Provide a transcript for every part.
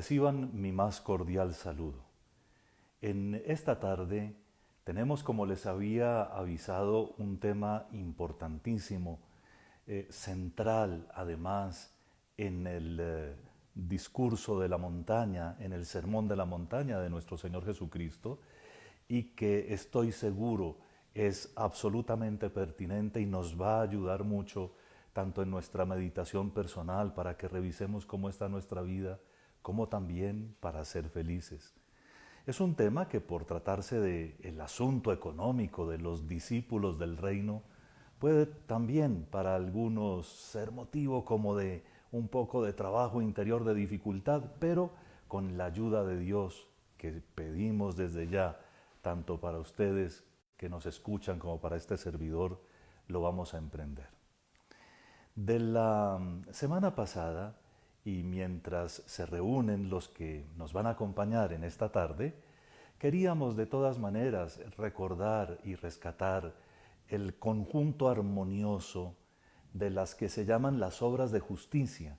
Reciban mi más cordial saludo. En esta tarde tenemos, como les había avisado, un tema importantísimo, central además en el discurso de la montaña, en el sermón de la montaña de nuestro Señor Jesucristo, y que estoy seguro es absolutamente pertinente y nos va a ayudar mucho tanto en nuestra meditación personal para que revisemos cómo está nuestra vida, como también para ser felices. Es un tema que, por tratarse del asunto económico de los discípulos del reino, puede también para algunos ser motivo como de un poco de trabajo interior, de dificultad, pero con la ayuda de Dios que pedimos desde ya, tanto para ustedes que nos escuchan como para este servidor, lo vamos a emprender. De la semana pasada, y mientras se reúnen los que nos van a acompañar en esta tarde, queríamos de todas maneras recordar y rescatar el conjunto armonioso de las que se llaman las obras de justicia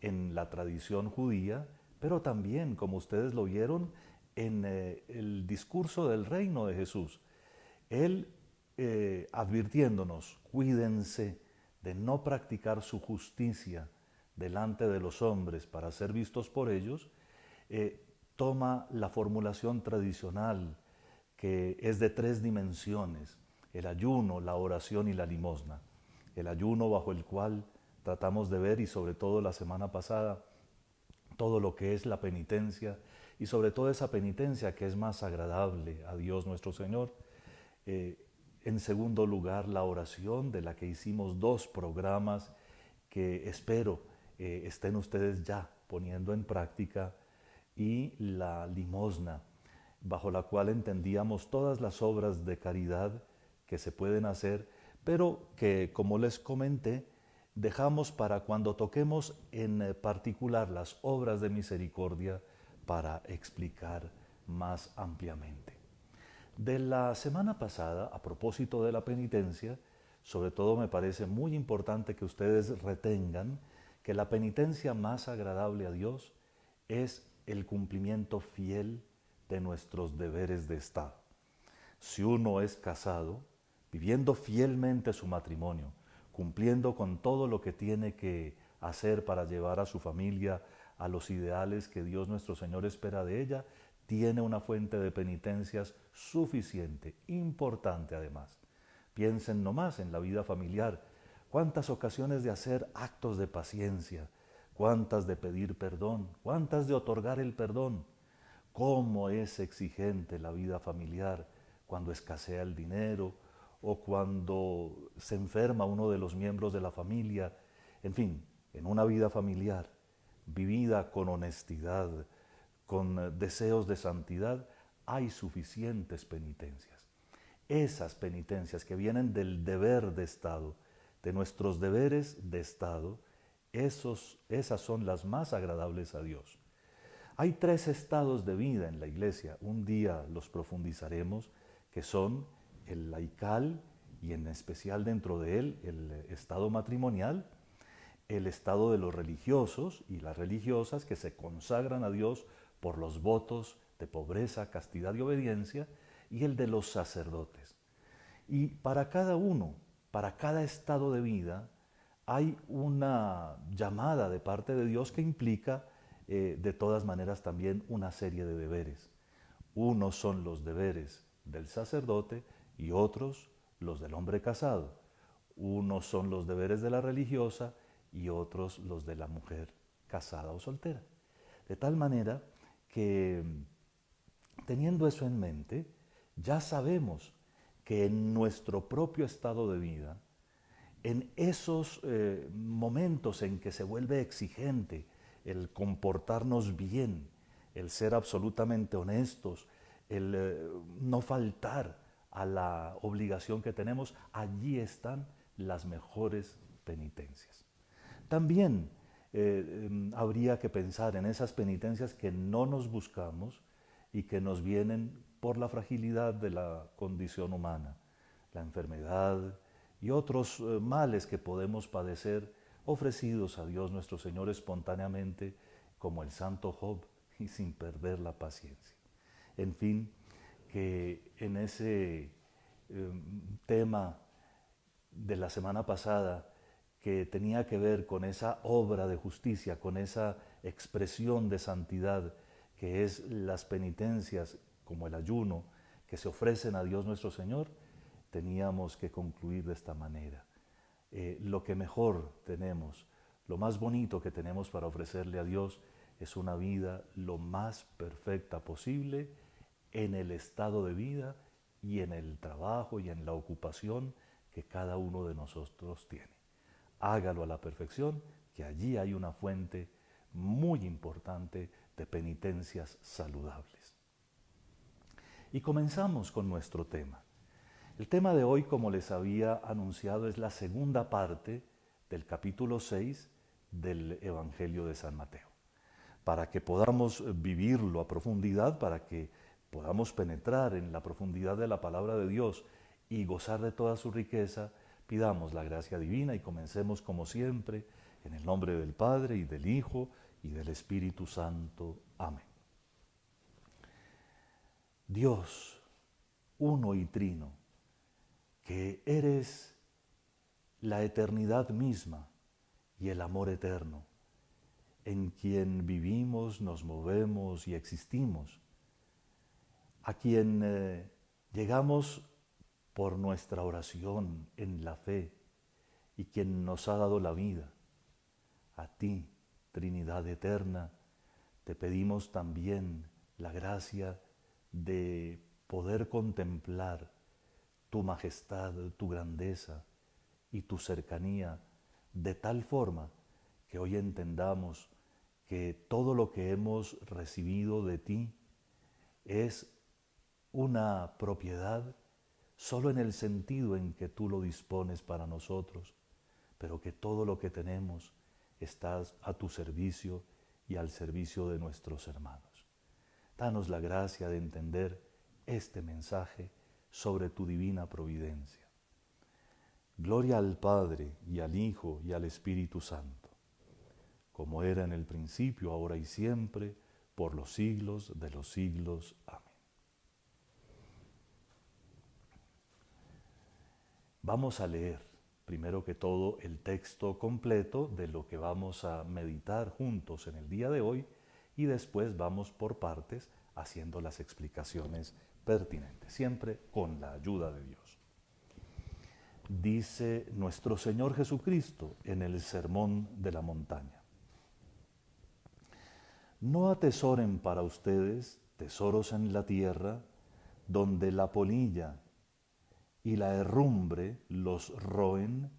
en la tradición judía, pero también, como ustedes lo vieron, en el discurso del reino de Jesús. Él advirtiéndonos, cuídense de no practicar su justicia delante de los hombres para ser vistos por ellos, toma la formulación tradicional que es de 3 dimensiones: el ayuno, la oración y la limosna. El ayuno bajo el cual tratamos de ver, y sobre todo la semana pasada, todo lo que es la penitencia, y sobre todo esa penitencia que es más agradable a Dios nuestro Señor. En segundo lugar, la oración, de la que hicimos 2 programas que espero estén ustedes ya poniendo en práctica, y la limosna, bajo la cual entendíamos todas las obras de caridad que se pueden hacer, pero que, como les comenté, dejamos para cuando toquemos en particular las obras de misericordia para explicar más ampliamente. De la semana pasada, a propósito de la penitencia, sobre todo me parece muy importante que ustedes retengan que la penitencia más agradable a Dios es el cumplimiento fiel de nuestros deberes de Estado. Si uno es casado, viviendo fielmente su matrimonio, cumpliendo con todo lo que tiene que hacer para llevar a su familia a los ideales que Dios nuestro Señor espera de ella, tiene una fuente de penitencias suficiente, importante además. Piensen nomás en la vida familiar, cuántas ocasiones de hacer actos de paciencia, cuántas de pedir perdón, cuántas de otorgar el perdón. Cómo es exigente la vida familiar cuando escasea el dinero o cuando se enferma uno de los miembros de la familia. En fin, en una vida familiar vivida con honestidad, con deseos de santidad, hay suficientes penitencias. Esas penitencias que vienen del deber de Estado, de nuestros deberes de Estado, esas son las más agradables a Dios. Hay 3 estados de vida en la Iglesia, un día los profundizaremos, que son el laical, y en especial dentro de él el estado matrimonial, el estado de los religiosos y las religiosas que se consagran a Dios por los votos de pobreza, castidad y obediencia, y el de los sacerdotes. Y para cada uno, para cada estado de vida, hay una llamada de parte de Dios que implica de todas maneras también una serie de deberes. Unos son los deberes del sacerdote y otros los del hombre casado. Unos son los deberes de la religiosa y otros los de la mujer casada o soltera. De tal manera que, teniendo eso en mente, ya sabemos que en nuestro propio estado de vida, en esos momentos en que se vuelve exigente el comportarnos bien, el ser absolutamente honestos, el no faltar a la obligación que tenemos, allí están las mejores penitencias. También habría que pensar en esas penitencias que no nos buscamos y que nos vienen por la fragilidad de la condición humana, la enfermedad y otros males que podemos padecer, ofrecidos a Dios nuestro Señor espontáneamente, como el santo Job, y sin perder la paciencia. En fin, que en ese tema de la semana pasada que tenía que ver con esa obra de justicia, con esa expresión de santidad que es las penitencias como el ayuno que se ofrecen a Dios nuestro Señor, teníamos que concluir de esta manera. Lo que mejor tenemos, lo más bonito que tenemos para ofrecerle a Dios es una vida lo más perfecta posible en el estado de vida y en el trabajo y en la ocupación que cada uno de nosotros tiene. Hágalo a la perfección, que allí hay una fuente muy importante de penitencias saludables. Y comenzamos con nuestro tema. El tema de hoy, como les había anunciado, es la segunda parte del capítulo 6 del Evangelio de San Mateo. Para que podamos vivirlo a profundidad, para que podamos penetrar en la profundidad de la palabra de Dios y gozar de toda su riqueza, pidamos la gracia divina y comencemos como siempre, en el nombre del Padre y del Hijo y del Espíritu Santo. Amén. Dios, uno y trino, que eres la eternidad misma y el amor eterno, en quien vivimos, nos movemos y existimos, a quien llegamos por nuestra oración en la fe y quien nos ha dado la vida. A ti, Trinidad eterna, te pedimos también la gracia de poder contemplar tu majestad, tu grandeza y tu cercanía de tal forma que hoy entendamos que todo lo que hemos recibido de ti es una propiedad solo en el sentido en que tú lo dispones para nosotros, pero que todo lo que tenemos está a tu servicio y al servicio de nuestros hermanos. Danos la gracia de entender este mensaje sobre tu divina providencia. Gloria al Padre, y al Hijo, y al Espíritu Santo, como era en el principio, ahora y siempre, por los siglos de los siglos. Amén. Vamos a leer, primero que todo, el texto completo de lo que vamos a meditar juntos en el día de hoy y después vamos por partes haciendo las explicaciones pertinentes, siempre con la ayuda de Dios. Dice nuestro Señor Jesucristo en el Sermón de la Montaña: no atesoren para ustedes tesoros en la tierra, donde la polilla y la herrumbre los roen,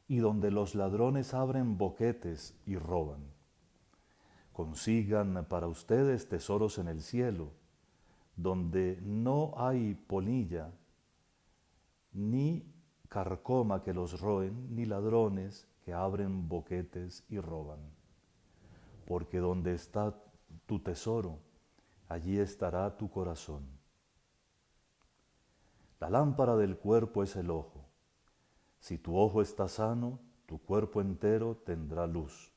y donde los ladrones abren boquetes y roban. Consigan para ustedes tesoros en el cielo, donde no hay polilla, ni carcoma que los roen, ni ladrones que abren boquetes y roban. Porque donde está tu tesoro, allí estará tu corazón. La lámpara del cuerpo es el ojo. Si tu ojo está sano, tu cuerpo entero tendrá luz.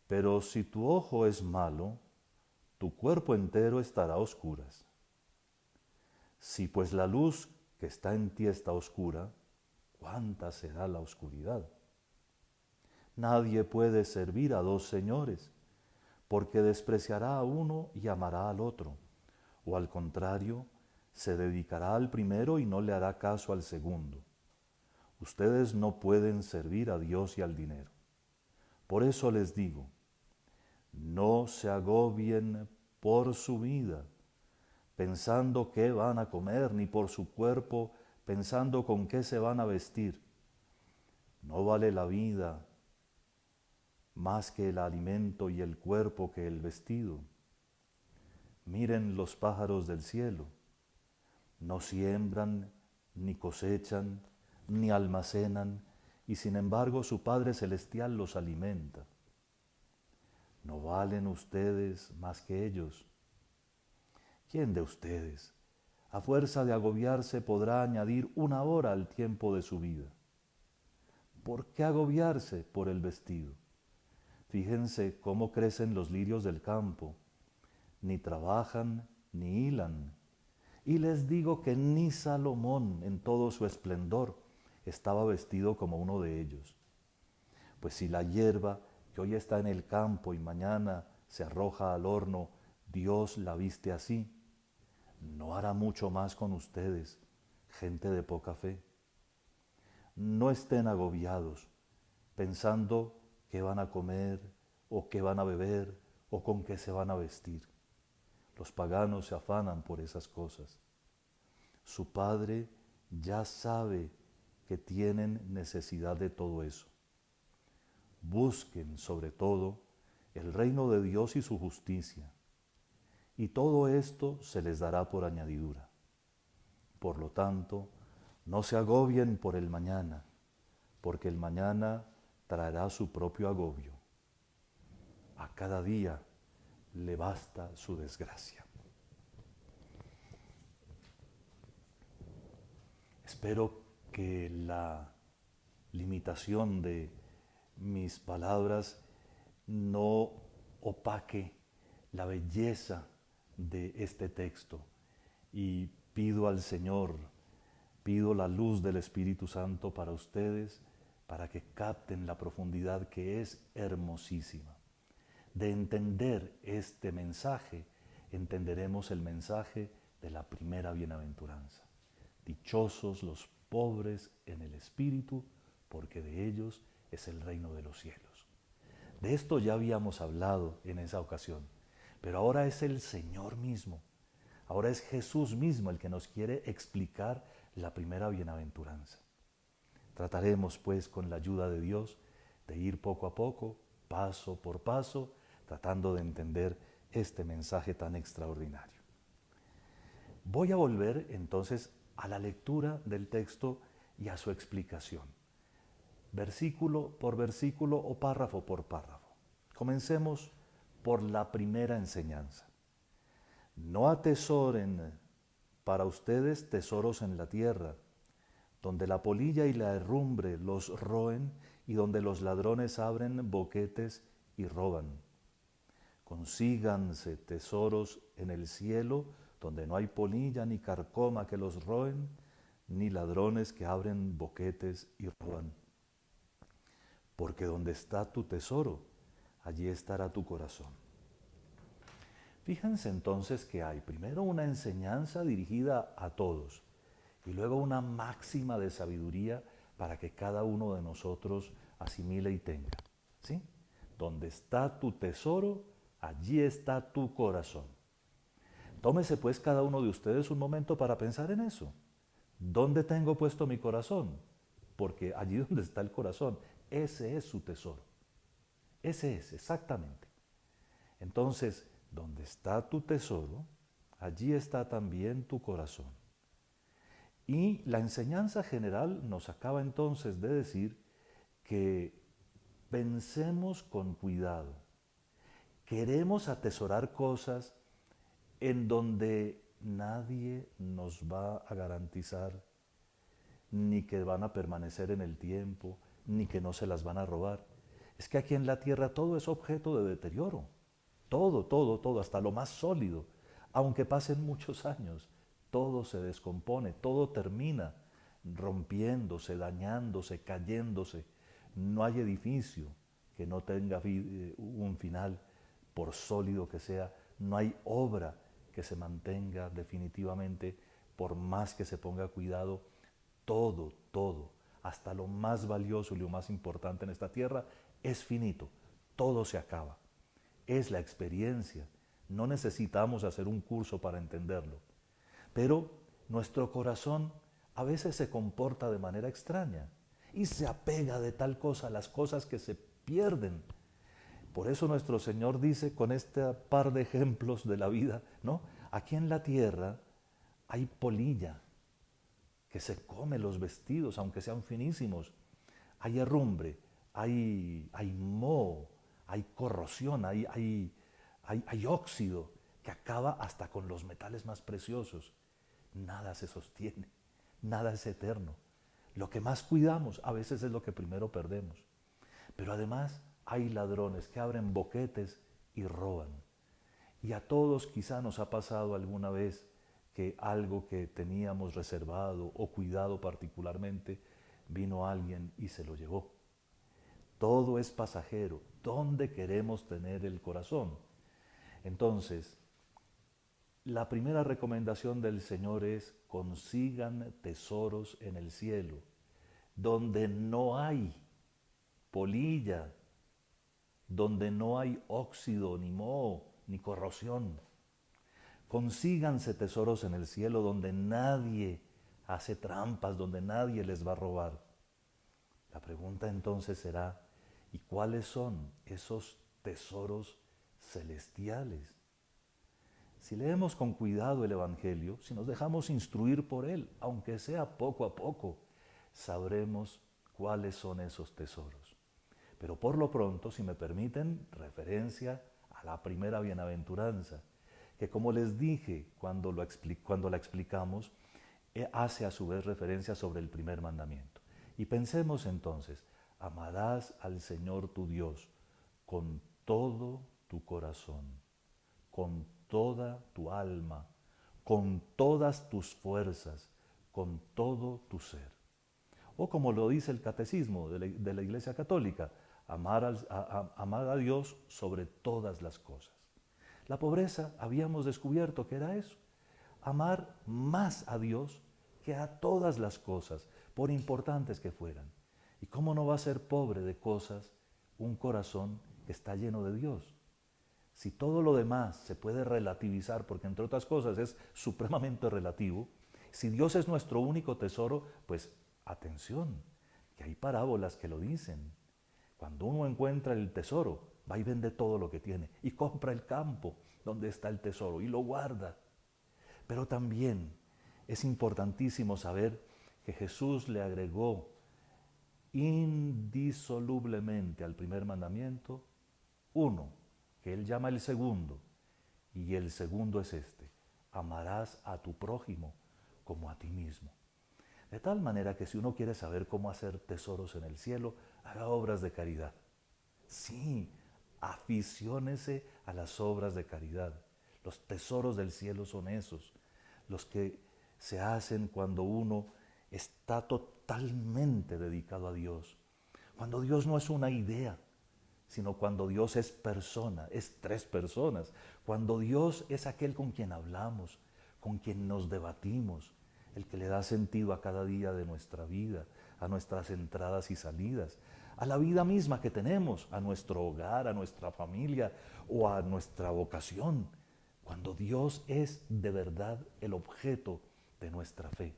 Pero si tu ojo es malo, tu cuerpo entero estará a oscuras. Si pues la luz que está en ti está oscura, ¿cuánta será la oscuridad? Nadie puede servir a dos señores, porque despreciará a uno y amará al otro, o al contrario, se dedicará al primero y no le hará caso al segundo. Ustedes no pueden servir a Dios y al dinero. Por eso les digo, no se agobien por su vida, pensando qué van a comer, ni por su cuerpo, pensando con qué se van a vestir. ¿No vale la vida más que el alimento y el cuerpo que el vestido? Miren los pájaros del cielo. No siembran, ni cosechan, ni almacenan, y sin embargo su Padre Celestial los alimenta. ¿No valen ustedes más que ellos? ¿Quién de ustedes, a fuerza de agobiarse, podrá añadir una hora al tiempo de su vida? ¿Por qué agobiarse por el vestido? Fíjense cómo crecen los lirios del campo, ni trabajan, ni hilan. Y les digo que ni Salomón en todo su esplendor estaba vestido como uno de ellos. Pues si la hierba que hoy está en el campo y mañana se arroja al horno, Dios la viste así, ¿no hará mucho más con ustedes, gente de poca fe? No estén agobiados, pensando qué van a comer, o qué van a beber, o con qué se van a vestir. Los paganos se afanan por esas cosas. Su Padre ya sabe que tienen necesidad de todo eso. Busquen sobre todo el reino de Dios y su justicia, y todo esto se les dará por añadidura. Por lo tanto, no se agobien por el mañana, porque el mañana traerá su propio agobio. A cada día le basta su desgracia. Espero que la limitación de mis palabras no opaque la belleza de este texto, y pido al Señor, pido la luz del Espíritu Santo para ustedes, para que capten la profundidad que es hermosísima. De entender este mensaje, entenderemos el mensaje de la primera bienaventuranza. Dichosos los pobres en el espíritu, porque de ellos es el reino de los cielos. De esto ya habíamos hablado en esa ocasión, pero ahora es el Señor mismo, ahora es Jesús mismo el que nos quiere explicar la primera bienaventuranza. Trataremos pues con la ayuda de Dios de ir poco a poco, paso por paso, tratando de entender este mensaje tan extraordinario. Voy a volver entonces a la lectura del texto y a su explicación, versículo por versículo o párrafo por párrafo. Comencemos por la primera enseñanza. No atesoren para ustedes tesoros en la tierra, donde la polilla y la herrumbre los roen y donde los ladrones abren boquetes y roban. Consíganse tesoros en el cielo, donde no hay polilla ni carcoma que los roen, ni ladrones que abren boquetes y roban. Porque donde está tu tesoro, allí estará tu corazón. Fíjense entonces que hay primero una enseñanza dirigida a todos y luego una máxima de sabiduría para que cada uno de nosotros asimile y tenga. ¿Sí? Donde está tu tesoro, allí está tu corazón. Tómese pues cada uno de ustedes un momento para pensar en eso. ¿Dónde tengo puesto mi corazón? Porque allí donde está el corazón, ese es su tesoro. Ese es, exactamente. Entonces, donde está tu tesoro, allí está también tu corazón. Y la enseñanza general nos acaba entonces de decir que pensemos con cuidado. Queremos atesorar cosas en donde nadie nos va a garantizar ni que van a permanecer en el tiempo, ni que no se las van a robar. Es que aquí en la tierra todo es objeto de deterioro. Todo, todo, todo, hasta lo más sólido. Aunque pasen muchos años, todo se descompone, todo termina rompiéndose, dañándose, cayéndose. No hay edificio que no tenga un final, por sólido que sea. No hay obra que se mantenga definitivamente, por más que se ponga cuidado. Todo, todo, hasta lo más valioso y lo más importante en esta tierra es finito. Todo se acaba. Es la experiencia. No necesitamos hacer un curso para entenderlo. Pero nuestro corazón a veces se comporta de manera extraña y se apega de tal cosa a las cosas que se pierden. Por eso nuestro Señor dice con este par de ejemplos de la vida, ¿no? Aquí en la tierra hay polilla que se come los vestidos, aunque sean finísimos. Hay herrumbre, hay moho, hay corrosión, hay óxido que acaba hasta con los metales más preciosos. Nada se sostiene, nada es eterno. Lo que más cuidamos a veces es lo que primero perdemos. Pero además hay ladrones que abren boquetes y roban. Y a todos quizá nos ha pasado alguna vez que algo que teníamos reservado o cuidado particularmente, vino alguien y se lo llevó. Todo es pasajero. ¿Dónde queremos tener el corazón? Entonces, la primera recomendación del Señor es: consigan tesoros en el cielo, donde no hay polilla, donde no hay óxido, ni moho, ni corrosión. Consíganse tesoros en el cielo donde nadie hace trampas, donde nadie les va a robar. La pregunta entonces será: ¿y cuáles son esos tesoros celestiales? Si leemos con cuidado el Evangelio, si nos dejamos instruir por él, aunque sea poco a poco, sabremos cuáles son esos tesoros. Pero por lo pronto, si me permiten, referencia a la primera bienaventuranza, que como les dije cuando la explicamos, hace a su vez referencia sobre el primer mandamiento. Y pensemos entonces: amarás al Señor tu Dios con todo tu corazón, con toda tu alma, con todas tus fuerzas, con todo tu ser. O como lo dice el catecismo de la Iglesia Católica: amar a Dios sobre todas las cosas. La pobreza, habíamos descubierto que era eso: amar más a Dios que a todas las cosas, por importantes que fueran. ¿Y cómo no va a ser pobre de cosas un corazón que está lleno de Dios? Si todo lo demás se puede relativizar, porque entre otras cosas es supremamente relativo, si Dios es nuestro único tesoro, pues atención, que hay parábolas que lo dicen. Cuando uno encuentra el tesoro, va y vende todo lo que tiene y compra el campo donde está el tesoro y lo guarda. Pero también es importantísimo saber que Jesús le agregó indisolublemente al primer mandamiento uno, que él llama el segundo, y el segundo es este: amarás a tu prójimo como a ti mismo. De tal manera que si uno quiere saber cómo hacer tesoros en el cielo, haga obras de caridad. Sí, aficiónese a las obras de caridad. Los tesoros del cielo son esos, los que se hacen cuando uno está totalmente dedicado a Dios. Cuando Dios no es una idea, sino cuando Dios es persona, es tres personas. Cuando Dios es aquel con quien hablamos, con quien nos debatimos, el que le da sentido a cada día de nuestra vida, a nuestras entradas y salidas, a la vida misma que tenemos, a nuestro hogar, a nuestra familia o a nuestra vocación. Cuando Dios es de verdad el objeto de nuestra fe.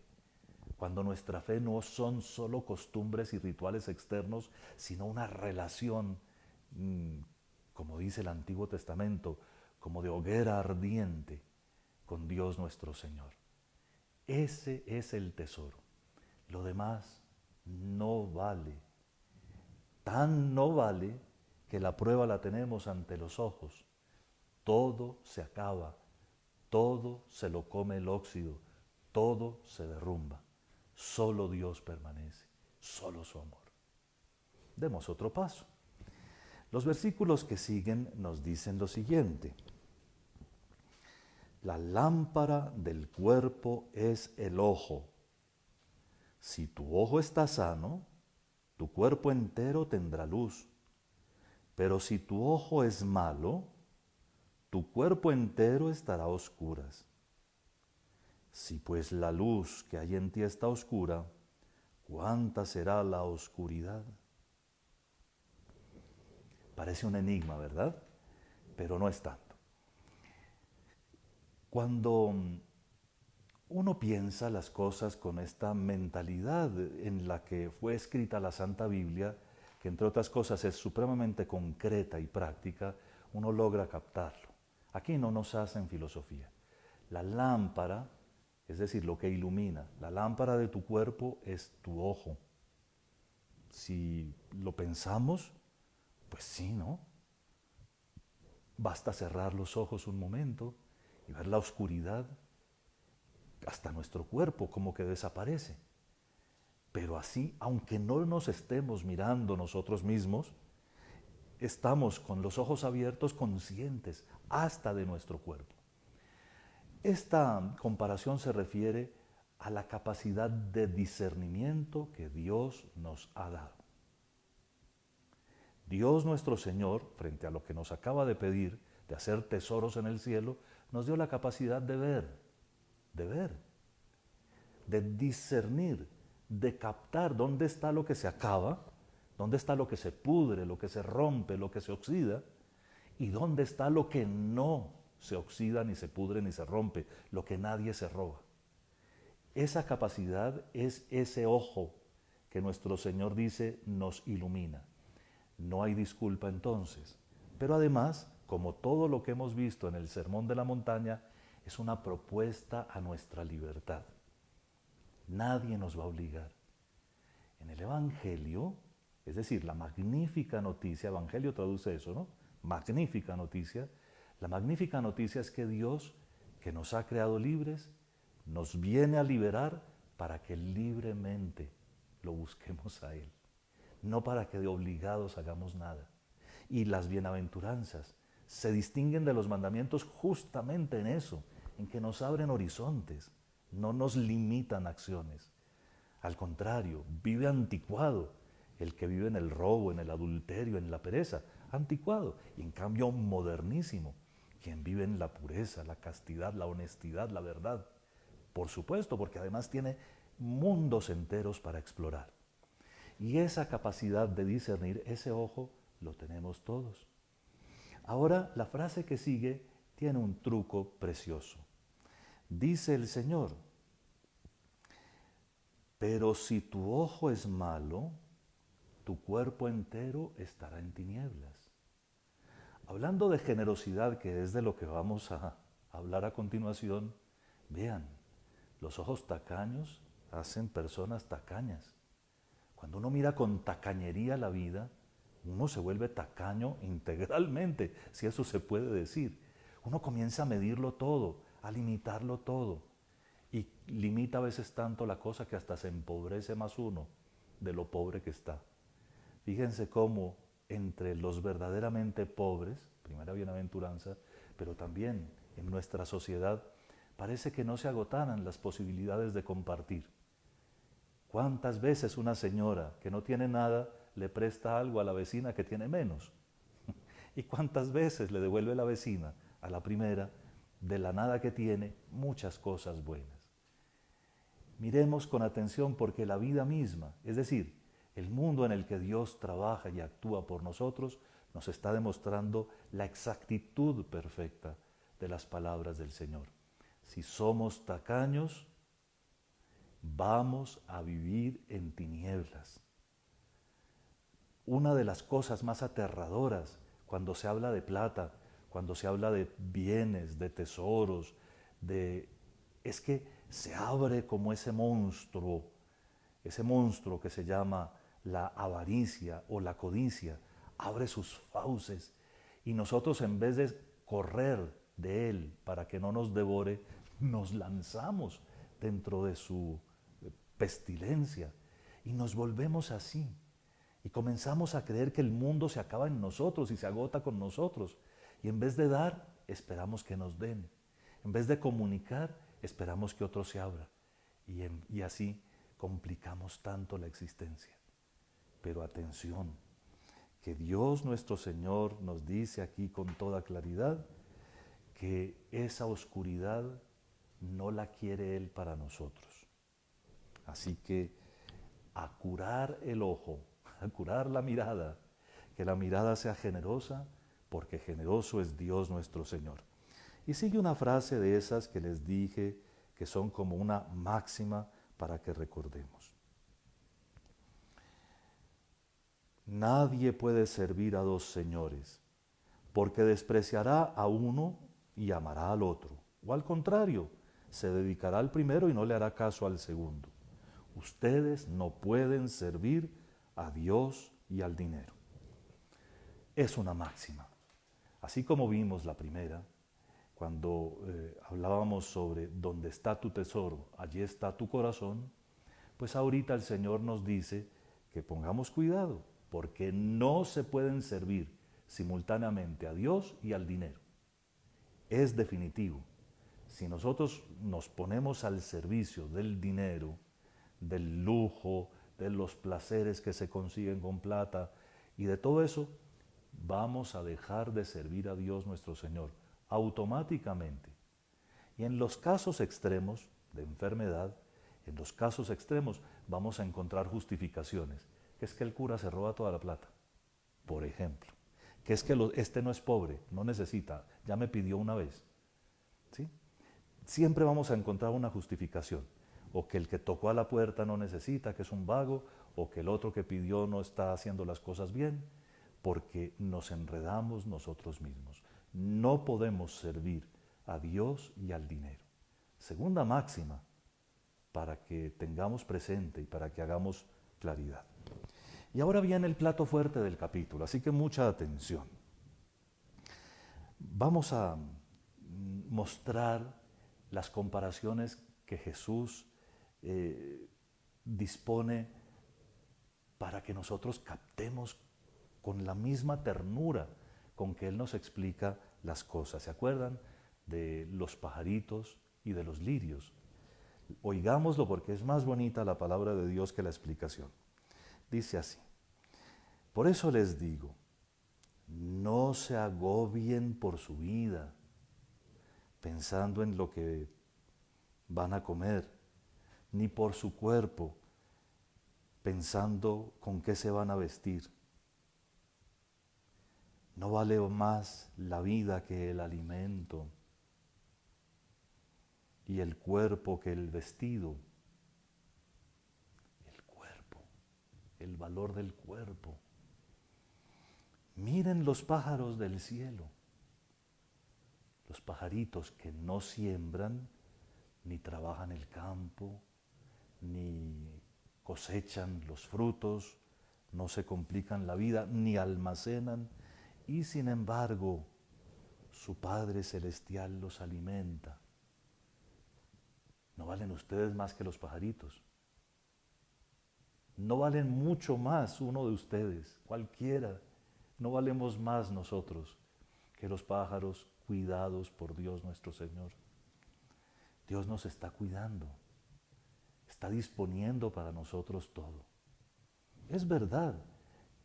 Cuando nuestra fe no son solo costumbres y rituales externos, sino una relación, como dice el Antiguo Testamento, como de hoguera ardiente con Dios nuestro Señor. Ese es el tesoro. Lo demás no vale. Tan no vale que la prueba la tenemos ante los ojos. Todo se acaba, todo se lo come el óxido, todo se derrumba. Solo Dios permanece, solo su amor. Demos otro paso. Los versículos que siguen nos dicen lo siguiente: la lámpara del cuerpo es el ojo. Si tu ojo está sano, tu cuerpo entero tendrá luz. Pero si tu ojo es malo, tu cuerpo entero estará a oscuras. Si pues la luz que hay en ti está oscura, ¿cuánta será la oscuridad? Parece un enigma, ¿verdad? Pero no es tanto. Cuando uno piensa las cosas con esta mentalidad en la que fue escrita la Santa Biblia, que entre otras cosas es supremamente concreta y práctica, uno logra captarlo. Aquí no nos hacen filosofía. La lámpara, es decir, lo que ilumina, la lámpara de tu cuerpo es tu ojo. Si lo pensamos, pues sí, ¿no? Basta cerrar los ojos un momento y ver la oscuridad, hasta nuestro cuerpo como que desaparece. Pero así, aunque no nos estemos mirando nosotros mismos, estamos con los ojos abiertos, conscientes hasta de nuestro cuerpo. Esta comparación se refiere a la capacidad de discernimiento que Dios nos ha dado. Dios nuestro Señor, frente a lo que nos acaba de pedir, de hacer tesoros en el cielo, nos dio la capacidad de ver, de discernir, de captar dónde está lo que se acaba, dónde está lo que se pudre, lo que se rompe, lo que se oxida, y dónde está lo que no se oxida, ni se pudre, ni se rompe, lo que nadie se roba. Esa capacidad es ese ojo que nuestro Señor dice nos ilumina. No hay disculpa entonces. Pero además, como todo lo que hemos visto en el Sermón de la Montaña, es una propuesta a nuestra libertad. Nadie nos va a obligar. En el Evangelio, es decir, la magnífica noticia, Evangelio traduce eso, ¿no? Magnífica noticia. La magnífica noticia es que Dios, que nos ha creado libres, nos viene a liberar para que libremente lo busquemos a Él. No para que de obligados hagamos nada. Y las bienaventuranzas se distinguen de los mandamientos justamente en eso, en que nos abren horizontes, no nos limitan acciones. Al contrario, vive anticuado el que vive en el robo, en el adulterio, en la pereza, anticuado. Y en cambio modernísimo, quien vive en la pureza, la castidad, la honestidad, la verdad. Por supuesto, porque además tiene mundos enteros para explorar. Y esa capacidad de discernir, ese ojo, lo tenemos todos. Ahora, la frase que sigue tiene un truco precioso. Dice el Señor, pero si tu ojo es malo, tu cuerpo entero estará en tinieblas. Hablando de generosidad, que es de lo que vamos a hablar a continuación, vean, los ojos tacaños hacen personas tacañas. Cuando uno mira con tacañería la vida, uno se vuelve tacaño integralmente, si eso se puede decir. Uno comienza a medirlo todo, a limitarlo todo. Y limita a veces tanto la cosa que hasta se empobrece más uno de lo pobre que está. Fíjense cómo entre los verdaderamente pobres, primera bienaventuranza, pero también en nuestra sociedad, parece que no se agotaran las posibilidades de compartir. ¿Cuántas veces una señora que no tiene nada le presta algo a la vecina que tiene menos? ¿Y cuántas veces le devuelve la vecina a la primera de la nada que tiene muchas cosas buenas? Miremos con atención porque la vida misma, es decir, el mundo en el que Dios trabaja y actúa por nosotros, nos está demostrando la exactitud perfecta de las palabras del Señor. Si somos tacaños, vamos a vivir en tinieblas. Una de las cosas más aterradoras cuando se habla de plata, cuando se habla de bienes, de tesoros, es que se abre como ese monstruo que se llama la avaricia o la codicia, abre sus fauces y nosotros en vez de correr de él para que no nos devore, nos lanzamos dentro de su pestilencia y nos volvemos así y comenzamos a creer que el mundo se acaba en nosotros y se agota con nosotros y en vez de dar esperamos que nos den, en vez de comunicar esperamos que otro se abra y así complicamos tanto la existencia. Pero atención, que Dios nuestro Señor nos dice aquí con toda claridad que esa oscuridad no la quiere Él para nosotros. Así que a curar el ojo, a curar la mirada, que la mirada sea generosa, porque generoso es Dios nuestro Señor. Y sigue una frase de esas que les dije que son como una máxima para que recordemos. Nadie puede servir a dos señores, porque despreciará a uno y amará al otro, o al contrario, se dedicará al primero y no le hará caso al segundo. Ustedes no pueden servir a Dios y al dinero. Es una máxima. Así como vimos la primera, cuando hablábamos sobre dónde está tu tesoro, allí está tu corazón, pues ahorita el Señor nos dice que pongamos cuidado, porque no se pueden servir simultáneamente a Dios y al dinero. Es definitivo. Si nosotros nos ponemos al servicio del dinero, del lujo, de los placeres que se consiguen con plata y de todo eso, vamos a dejar de servir a Dios nuestro Señor automáticamente. Y en los casos extremos de enfermedad, en los casos extremos vamos a encontrar justificaciones, que es que el cura se roba toda la plata, por ejemplo, que es que este no es pobre, no necesita, ya me pidió una vez, ¿sí? Siempre vamos a encontrar una justificación, o que el que tocó a la puerta no necesita, que es un vago, o que el otro que pidió no está haciendo las cosas bien, porque nos enredamos nosotros mismos. No podemos servir a Dios y al dinero. Segunda máxima, para que tengamos presente y para que hagamos claridad. Y ahora viene el plato fuerte del capítulo, así que mucha atención. Vamos a mostrar las comparaciones que Jesús dispone para que nosotros captemos con la misma ternura con que Él nos explica las cosas. ¿Se acuerdan de los pajaritos y de los lirios? Oigámoslo porque es más bonita la palabra de Dios que la explicación. Dice así: por eso les digo, no se agobien por su vida, pensando en lo que van a comer, ni por su cuerpo, pensando con qué se van a vestir. ¿No vale más la vida que el alimento y el cuerpo que el vestido? El cuerpo, el valor del cuerpo. Miren los pájaros del cielo, los pajaritos que no siembran, ni trabajan el campo, ni cosechan los frutos, no se complican la vida, ni almacenan, y sin embargo, su Padre Celestial los alimenta. ¿No valen ustedes más que los pajaritos? ¿No valen mucho más uno de ustedes, cualquiera? ¿No valemos más nosotros que los pájaros cuidados por Dios nuestro Señor? Dios nos está cuidando, está disponiendo para nosotros todo. Es verdad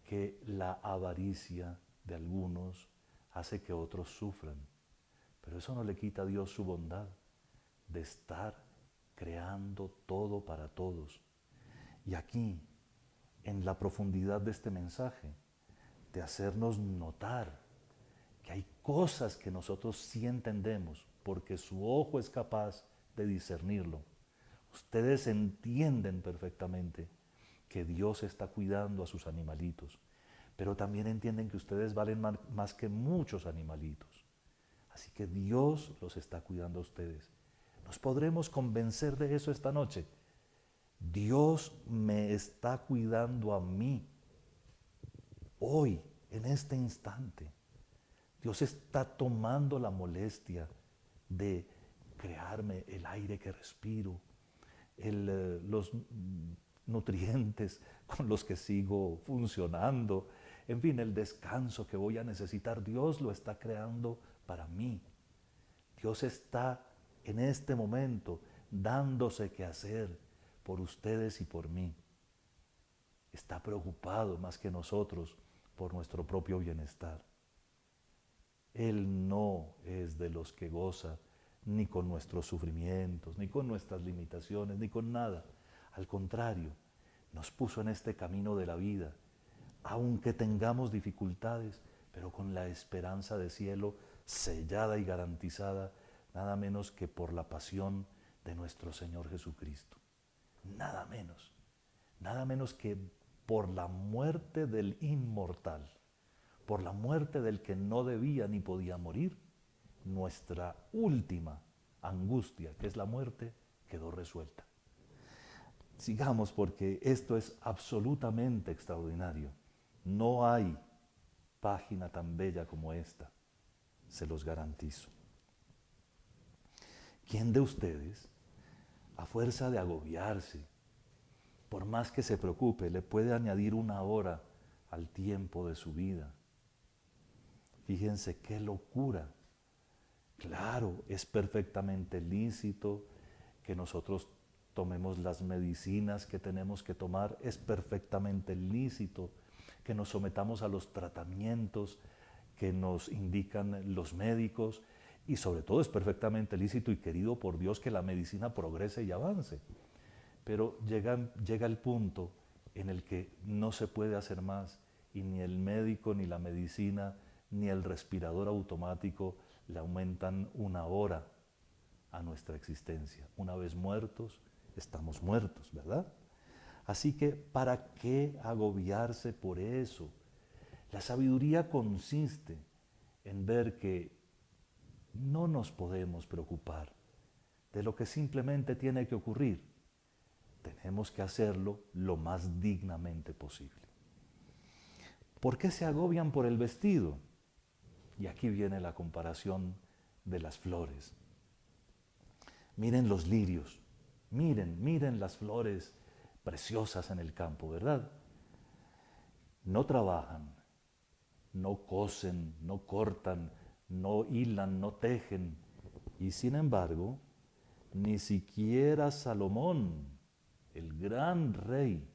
que la avaricia de algunos hace que otros sufran, pero eso no le quita a Dios su bondad de estar creando todo para todos. Y aquí, en la profundidad de este mensaje, de hacernos notar que hay cosas que nosotros sí entendemos, porque su ojo es capaz de discernirlo. Ustedes entienden perfectamente que Dios está cuidando a sus animalitos, pero también entienden que ustedes valen más que muchos animalitos. Así que Dios los está cuidando a ustedes. ¿Nos podremos convencer de eso esta noche? Dios me está cuidando a mí, hoy, en este instante. Dios está tomando la molestia de crearme el aire que respiro, los nutrientes con los que sigo funcionando, en fin, el descanso que voy a necesitar. Dios lo está creando para mí. Dios está en este momento dándose que hacer por ustedes y por mí. Está preocupado más que nosotros por nuestro propio bienestar. Él no es de los que goza ni con nuestros sufrimientos, ni con nuestras limitaciones, ni con nada. Al contrario, nos puso en este camino de la vida, aunque tengamos dificultades, pero con la esperanza de cielo sellada y garantizada, nada menos que por la pasión de nuestro Señor Jesucristo. Nada menos que por la muerte del inmortal, por la muerte del que no debía ni podía morir, nuestra última angustia, que es la muerte, quedó resuelta. Sigamos, porque esto es absolutamente extraordinario. No hay página tan bella como esta, se los garantizo. ¿Quién de ustedes, a fuerza de agobiarse, por más que se preocupe, le puede añadir una hora al tiempo de su vida? Fíjense qué locura. Claro, es perfectamente lícito que nosotros tomemos las medicinas que tenemos que tomar, es perfectamente lícito que nos sometamos a los tratamientos que nos indican los médicos, y sobre todo es perfectamente lícito y querido por Dios que la medicina progrese y avance. Pero llega el punto en el que no se puede hacer más, y ni el médico, ni la medicina, ni el respirador automático le aumentan una hora a nuestra existencia. Una vez muertos, estamos muertos, ¿verdad? Así que, ¿para qué agobiarse por eso? La sabiduría consiste en ver que no nos podemos preocupar de lo que simplemente tiene que ocurrir. Tenemos que hacerlo lo más dignamente posible. ¿Por qué se agobian por el vestido? Y aquí viene la comparación de las flores. Miren los lirios, miren las flores preciosas en el campo, ¿verdad? No trabajan, no cosen, no cortan, no hilan, no tejen. Y sin embargo, ni siquiera Salomón, el gran rey,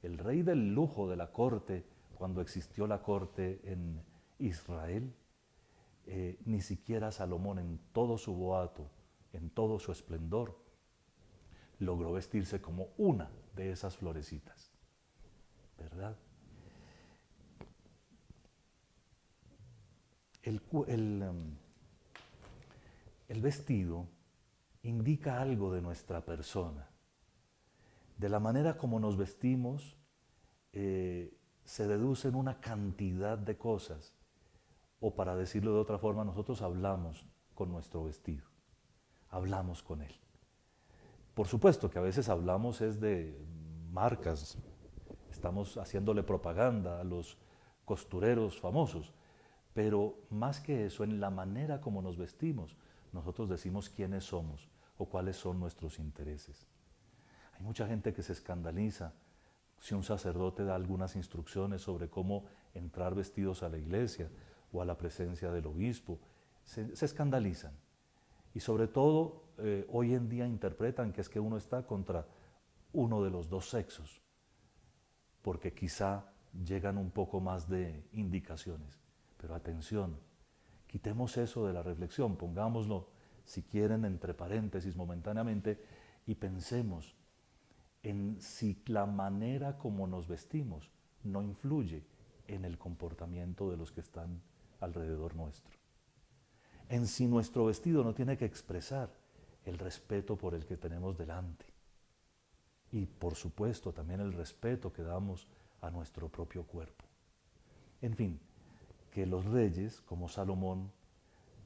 el rey del lujo de la corte, cuando existió la corte en Israel, ni siquiera Salomón en todo su boato, en todo su esplendor, logró vestirse como una de esas florecitas, ¿verdad? El, el vestido indica algo de nuestra persona. De la manera como nos vestimos, se deducen una cantidad de cosas, o para decirlo de otra forma, nosotros hablamos con nuestro vestido, hablamos con él. Por supuesto que a veces hablamos es de marcas, estamos haciéndole propaganda a los costureros famosos, pero más que eso, en la manera como nos vestimos, nosotros decimos quiénes somos o cuáles son nuestros intereses. Hay mucha gente que se escandaliza si un sacerdote da algunas instrucciones sobre cómo entrar vestidos a la iglesia o a la presencia del obispo. Se escandalizan. Y sobre todo, hoy en día interpretan que es que uno está contra uno de los dos sexos, porque quizá llegan un poco más de indicaciones. Pero atención, quitemos eso de la reflexión, pongámoslo, si quieren, entre paréntesis momentáneamente, y pensemos en si la manera como nos vestimos no influye en el comportamiento de los que están alrededor nuestro. En si nuestro vestido no tiene que expresar el respeto por el que tenemos delante. Y por supuesto también el respeto que damos a nuestro propio cuerpo. En fin, que los reyes, como Salomón,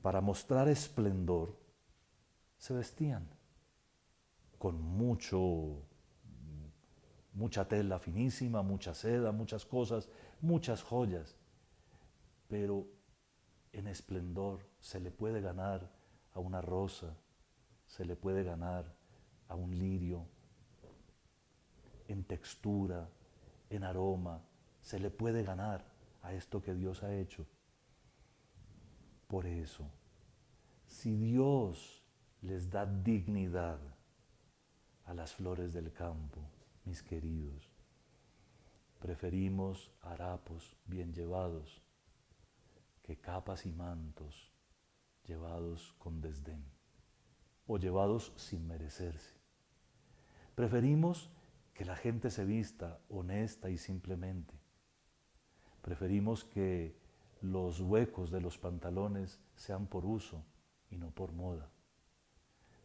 para mostrar esplendor, se vestían con mucha tela finísima, mucha seda, muchas cosas, muchas joyas. Pero en esplendor se le puede ganar a una rosa, se le puede ganar a un lirio, en textura, en aroma, se le puede ganar a esto que Dios ha hecho. Por eso, si Dios les da dignidad a las flores del campo, mis queridos, preferimos harapos bien llevados que capas y mantos llevados con desdén o llevados sin merecerse. Preferimos que la gente se vista honesta y simplemente. Preferimos que los huecos de los pantalones sean por uso y no por moda.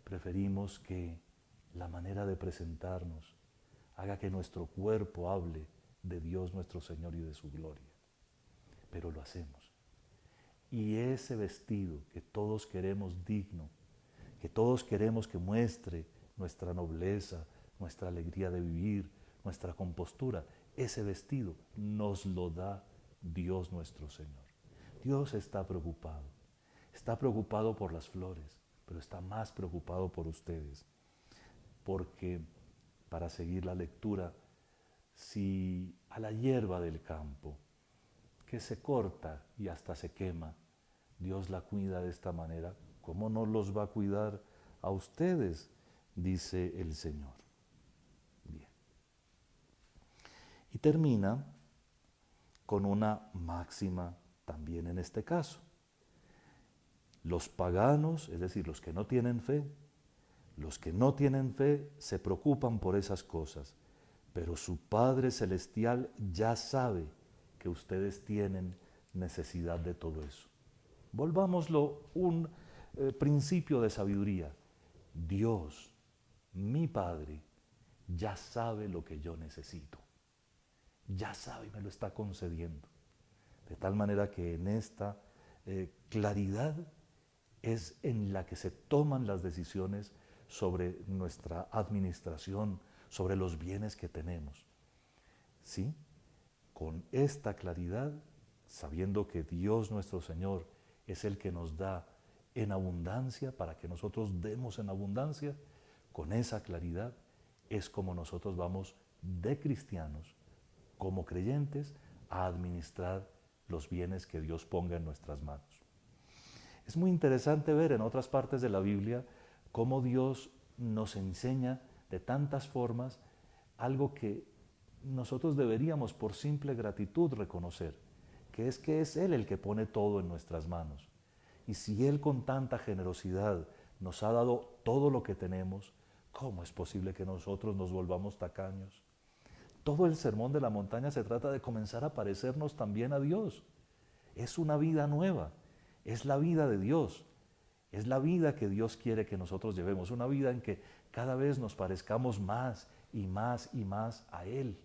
Preferimos que la manera de presentarnos haga que nuestro cuerpo hable de Dios nuestro Señor y de su gloria. Pero lo hacemos. Y ese vestido que todos queremos digno, que todos queremos que muestre nuestra nobleza, nuestra alegría de vivir, nuestra compostura, ese vestido nos lo da Dios nuestro Señor. Dios está preocupado por las flores, pero está más preocupado por ustedes. Porque, para seguir la lectura, si a la hierba del campo que se corta y hasta se quema. Dios la cuida de esta manera. ¿Cómo no los va a cuidar a ustedes? Dice el Señor. Bien. Y termina con una máxima también en este caso. Los paganos, es decir, los que no tienen fe, se preocupan por esas cosas, pero su Padre Celestial ya sabe que ustedes tienen necesidad de todo eso. Volvámoslo un principio de sabiduría. Dios, mi Padre, ya sabe lo que yo necesito. Ya sabe y me lo está concediendo. De tal manera que en esta claridad es en la que se toman las decisiones sobre nuestra administración, sobre los bienes que tenemos. ¿Sí? Con esta claridad, sabiendo que Dios nuestro Señor es el que nos da en abundancia para que nosotros demos en abundancia, con esa claridad es como nosotros vamos de cristianos, como creyentes, a administrar los bienes que Dios ponga en nuestras manos. Es muy interesante ver en otras partes de la Biblia cómo Dios nos enseña de tantas formas algo que nosotros deberíamos por simple gratitud reconocer, que es Él el que pone todo en nuestras manos. Y si Él con tanta generosidad nos ha dado todo lo que tenemos, ¿cómo es posible que nosotros nos volvamos tacaños? Todo el sermón de la montaña se trata de comenzar a parecernos también a Dios. Es una vida nueva, es la vida de Dios, es la vida que Dios quiere que nosotros llevemos, una vida en que cada vez nos parezcamos más y más y más a Él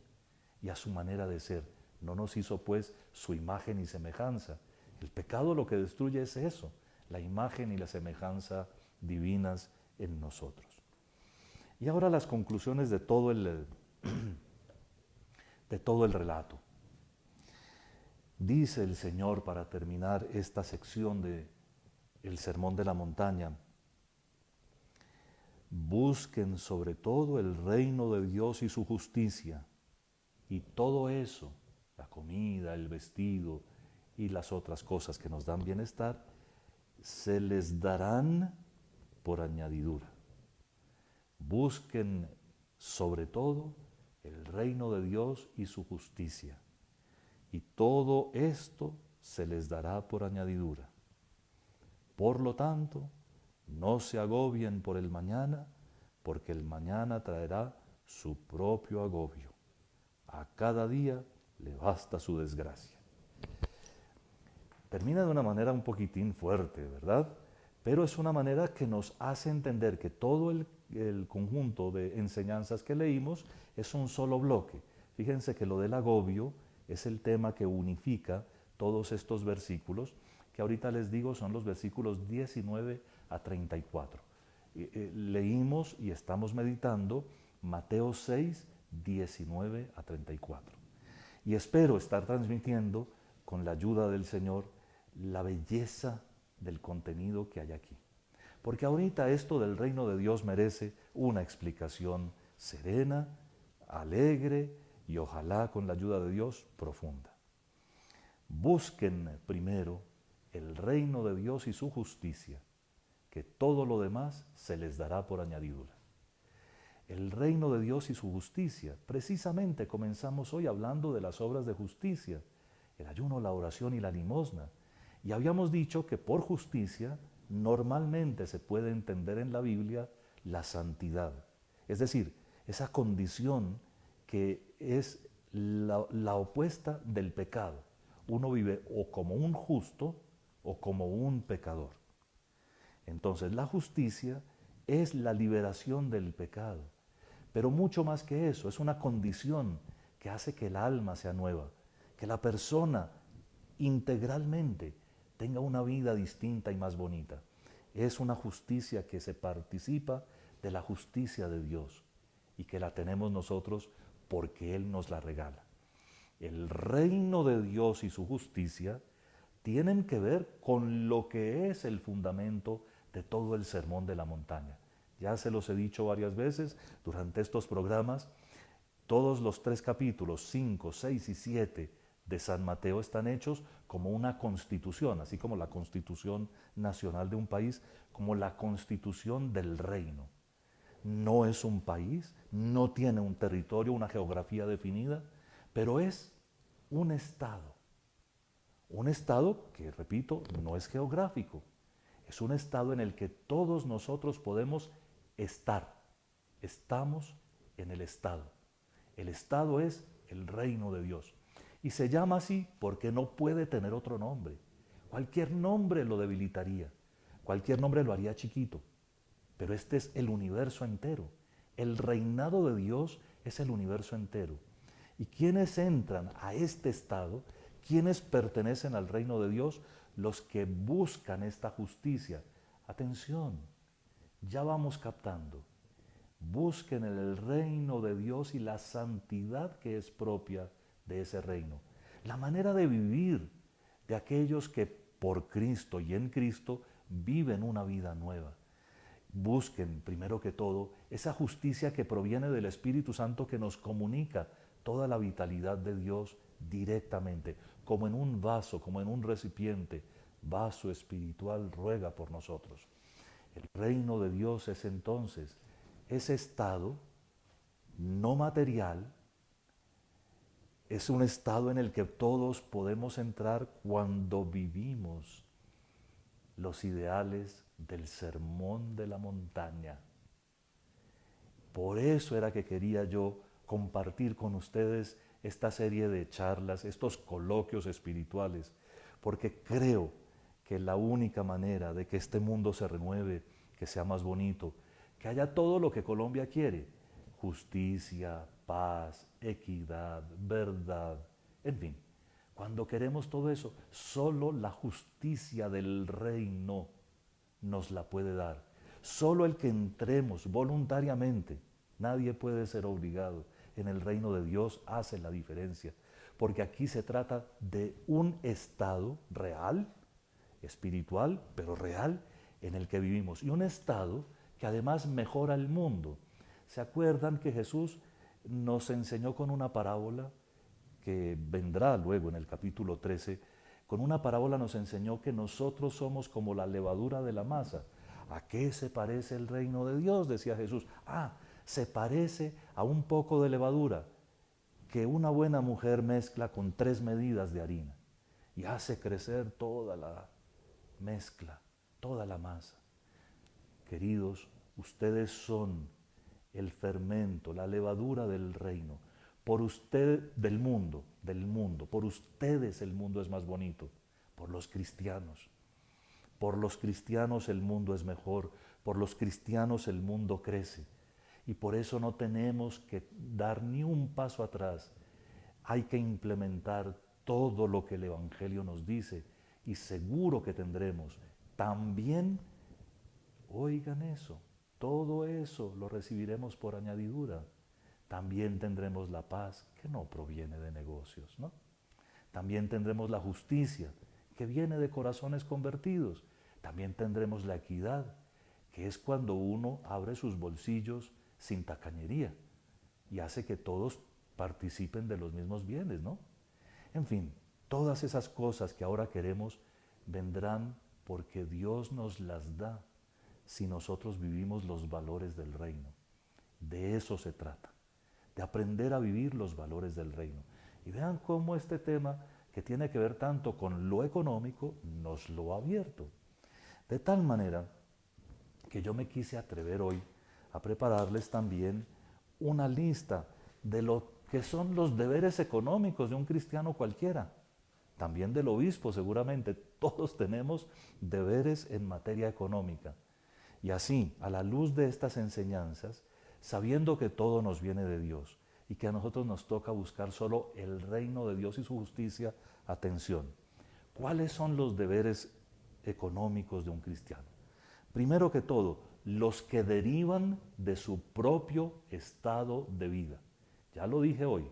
y a su manera de ser. No nos hizo pues su imagen y semejanza. El pecado lo que destruye es eso, la imagen y la semejanza divinas en nosotros. Y ahora las conclusiones de todo el relato. Dice el Señor para terminar esta sección del Sermón de la Montaña: busquen sobre todo el reino de Dios y su justicia, y todo eso, la comida, el vestido y las otras cosas que nos dan bienestar, se les darán por añadidura. Busquen sobre todo el reino de Dios y su justicia, y todo esto se les dará por añadidura. Por lo tanto, no se agobien por el mañana, porque el mañana traerá su propio agobio. A cada día le basta su desgracia. Termina de una manera un poquitín fuerte, ¿verdad? Pero es una manera que nos hace entender que todo el conjunto de enseñanzas que leímos es un solo bloque. Fíjense que lo del agobio es el tema que unifica todos estos versículos, que ahorita les digo son los versículos 19 a 34. Leímos y estamos meditando Mateo 6, 19 a 34. Y espero estar transmitiendo, con la ayuda del Señor, la belleza del contenido que hay aquí. Porque ahorita esto del reino de Dios merece una explicación serena, alegre y ojalá con la ayuda de Dios profunda. Busquen primero el reino de Dios y su justicia, que todo lo demás se les dará por añadidura. El reino de Dios y su justicia. Precisamente comenzamos hoy hablando de las obras de justicia, el ayuno, la oración y la limosna. Y habíamos dicho que por justicia normalmente se puede entender en la Biblia la santidad. Es decir, esa condición que es la opuesta del pecado. Uno vive o como un justo o como un pecador. Entonces la justicia es la liberación del pecado. Pero mucho más que eso, es una condición que hace que el alma sea nueva, que la persona integralmente tenga una vida distinta y más bonita. Es una justicia que se participa de la justicia de Dios y que la tenemos nosotros porque Él nos la regala. El reino de Dios y su justicia tienen que ver con lo que es el fundamento de todo el Sermón de la Montaña. Ya se los he dicho varias veces durante estos programas, todos los 3 capítulos, 5, 6 y 7 de San Mateo están hechos como una constitución, así como la constitución nacional de un país, como la constitución del reino. No es un país, no tiene un territorio, una geografía definida, pero es un estado. Un estado que, repito, no es geográfico, es un estado en el que todos nosotros podemos estar. Estamos en el estado. El estado es el reino de Dios. Y se llama así porque no puede tener otro nombre. Cualquier nombre lo debilitaría, cualquier nombre lo haría chiquito. Pero este es el universo entero. El reinado de Dios es el universo entero. ¿Y quiénes entran a este estado? ¿Quiénes pertenecen al reino de Dios? Los que buscan esta justicia. Atención, ya vamos captando. Busquen el reino de Dios y la santidad que es propia de ese reino. La manera de vivir de aquellos que por Cristo y en Cristo viven una vida nueva. Busquen, primero que todo, esa justicia que proviene del Espíritu Santo que nos comunica toda la vitalidad de Dios directamente, como en un vaso, como en un recipiente. Vaso espiritual ruega por nosotros. El reino de Dios es entonces ese estado no material, es un estado en el que todos podemos entrar cuando vivimos los ideales del sermón de la montaña. Por eso era que quería yo compartir con ustedes esta serie de charlas, estos coloquios espirituales, porque creo que la única manera de que este mundo se renueve, que sea más bonito, que haya todo lo que Colombia quiere, justicia, paz, equidad, verdad, en fin. Cuando queremos todo eso, solo la justicia del reino nos la puede dar. Solo el que entremos voluntariamente, nadie puede ser obligado, en el reino de Dios hace la diferencia. Porque aquí se trata de un estado real, espiritual, pero real, en el que vivimos. Y un estado que además mejora el mundo. ¿Se acuerdan que Jesús nos enseñó con una parábola que vendrá luego en el capítulo 13? Con una parábola nos enseñó que nosotros somos como la levadura de la masa. ¿A qué se parece el reino de Dios? Decía Jesús. Se parece a un poco de levadura que una buena mujer mezcla con 3 medidas de harina y hace crecer toda la mezcla, toda la masa. Queridos, ustedes son el fermento, la levadura del reino. Por usted, del mundo, por ustedes el mundo es más bonito, por los cristianos. Por los cristianos el mundo es mejor, por los cristianos el mundo crece. Y por eso no tenemos que dar ni un paso atrás. Hay que implementar todo lo que el Evangelio nos dice y seguro que tendremos también. Oigan eso, todo eso lo recibiremos por añadidura. También tendremos la paz que no proviene de negocios, ¿no? También tendremos la justicia que viene de corazones convertidos. También tendremos la equidad, que es cuando uno abre sus bolsillos sin tacañería y hace que todos participen de los mismos bienes, ¿no? En fin, todas esas cosas que ahora queremos vendrán porque Dios nos las da si nosotros vivimos los valores del reino. De eso se trata, de aprender a vivir los valores del reino. Y vean cómo este tema, que tiene que ver tanto con lo económico, nos lo ha abierto. De tal manera que yo me quise atrever hoy a prepararles también una lista de lo que son los deberes económicos de un cristiano cualquiera. También del obispo seguramente, todos tenemos deberes en materia económica. Y así, a la luz de estas enseñanzas, sabiendo que todo nos viene de Dios y que a nosotros nos toca buscar solo el reino de Dios y su justicia, atención, ¿cuáles son los deberes económicos de un cristiano? Primero que todo, los que derivan de su propio estado de vida. Ya lo dije hoy,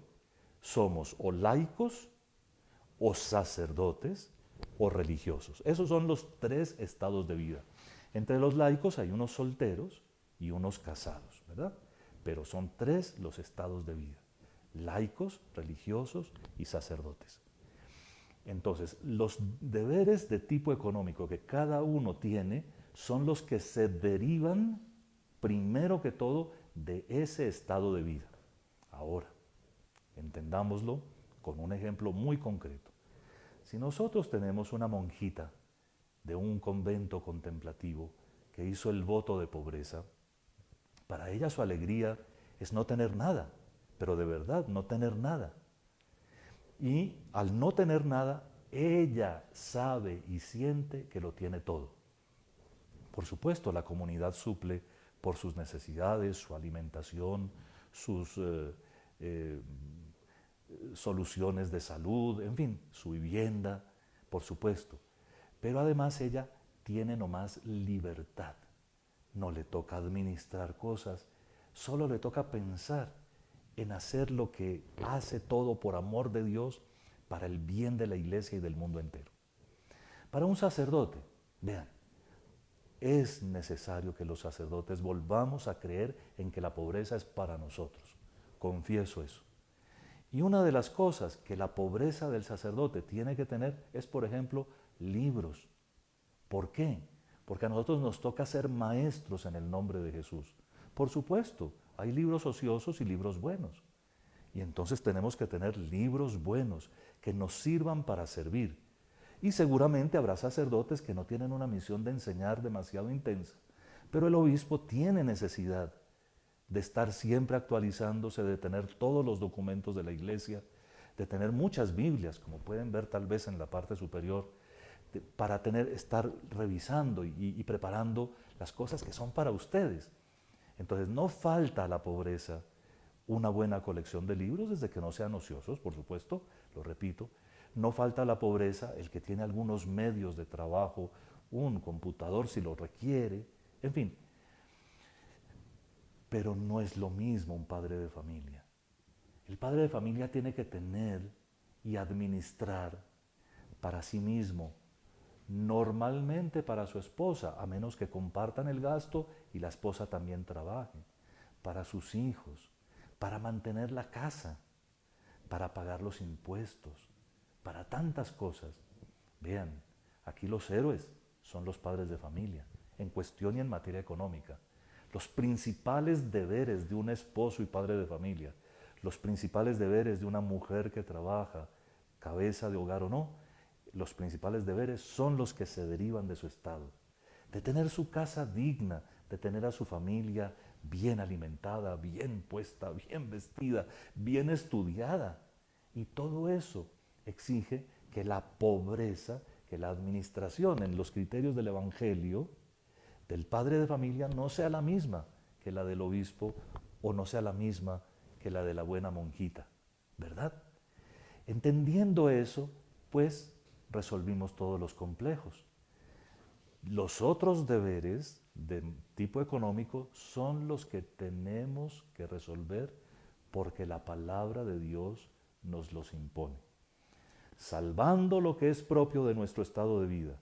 somos o laicos, o sacerdotes, o religiosos. Esos son los 3 estados de vida. Entre los laicos hay unos solteros y unos casados, ¿verdad? Pero son 3 los estados de vida: laicos, religiosos y sacerdotes. Entonces, los deberes de tipo económico que cada uno tiene son los que se derivan, primero que todo, de ese estado de vida. Ahora, entendámoslo con un ejemplo muy concreto. Si nosotros tenemos una monjita de un convento contemplativo que hizo el voto de pobreza, para ella su alegría es no tener nada, pero de verdad no tener nada. Y al no tener nada, ella sabe y siente que lo tiene todo. Por supuesto, la comunidad suple por sus necesidades, su alimentación, sus eh, soluciones de salud, en fin, su vivienda, por supuesto. Pero además ella tiene nomás libertad. No le toca administrar cosas, solo le toca pensar en hacer lo que hace todo por amor de Dios para el bien de la iglesia y del mundo entero. Para un sacerdote, vean, es necesario que los sacerdotes volvamos a creer en que la pobreza es para nosotros. Confieso eso. Y una de las cosas que la pobreza del sacerdote tiene que tener es, por ejemplo, libros. ¿Por qué? Porque a nosotros nos toca ser maestros en el nombre de Jesús. Por supuesto, hay libros ociosos y libros buenos. Y entonces tenemos que tener libros buenos que nos sirvan para servir. Y seguramente habrá sacerdotes que no tienen una misión de enseñar demasiado intensa, pero el obispo tiene necesidad de estar siempre actualizándose, de tener todos los documentos de la iglesia, de tener muchas Biblias, como pueden ver tal vez en la parte superior, para estar revisando y preparando las cosas que son para ustedes. Entonces no falta a la pobreza una buena colección de libros, desde que no sean ociosos, por supuesto, lo repito. No falta a la pobreza el que tiene algunos medios de trabajo, un computador si lo requiere, en fin. Pero no es lo mismo un padre de familia. El padre de familia tiene que tener y administrar para sí mismo, normalmente para su esposa, a menos que compartan el gasto y la esposa también trabaje, para sus hijos, para mantener la casa, para pagar los impuestos, para tantas cosas. Vean, aquí los héroes son los padres de familia, en cuestión y en materia económica. Los principales deberes de un esposo y padre de familia, los principales deberes de una mujer que trabaja, cabeza de hogar o no, los principales deberes son los que se derivan de su estado. De tener su casa digna, de tener a su familia bien alimentada, bien puesta, bien vestida, bien estudiada. Y todo eso exige que la pobreza, que la administración en los criterios del Evangelio del padre de familia no sea la misma que la del obispo o no sea la misma que la de la buena monjita, ¿verdad? Entendiendo eso, pues resolvimos todos los complejos. Los otros deberes de tipo económico son los que tenemos que resolver porque la palabra de Dios nos los impone. Salvando lo que es propio de nuestro estado de vida,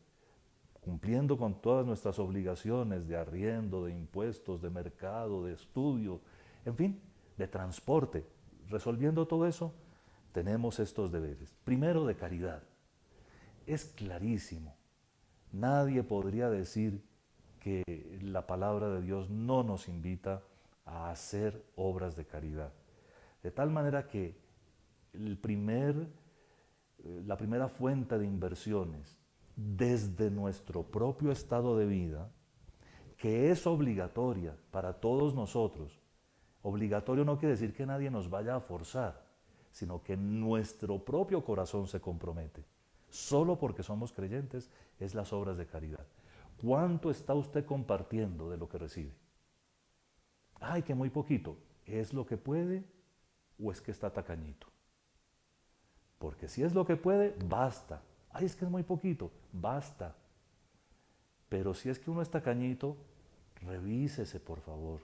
cumpliendo con todas nuestras obligaciones de arriendo, de impuestos, de mercado, de estudio, en fin, de transporte. Resolviendo todo eso, tenemos estos deberes. Primero, de caridad. Es clarísimo. Nadie podría decir que la palabra de Dios no nos invita a hacer obras de caridad. De tal manera que la primera fuente de inversiones desde nuestro propio estado de vida, que es obligatoria para todos nosotros. Obligatorio no quiere decir que nadie nos vaya a forzar, sino que nuestro propio corazón se compromete. Solo porque somos creyentes es las obras de caridad. ¿Cuánto está usted compartiendo de lo que recibe? Ay, que muy poquito. ¿Es lo que puede o es que está tacañito? Porque si es lo que puede, basta. Ay, es que es muy poquito, basta. Pero si es que uno está tacañito, revísese, por favor.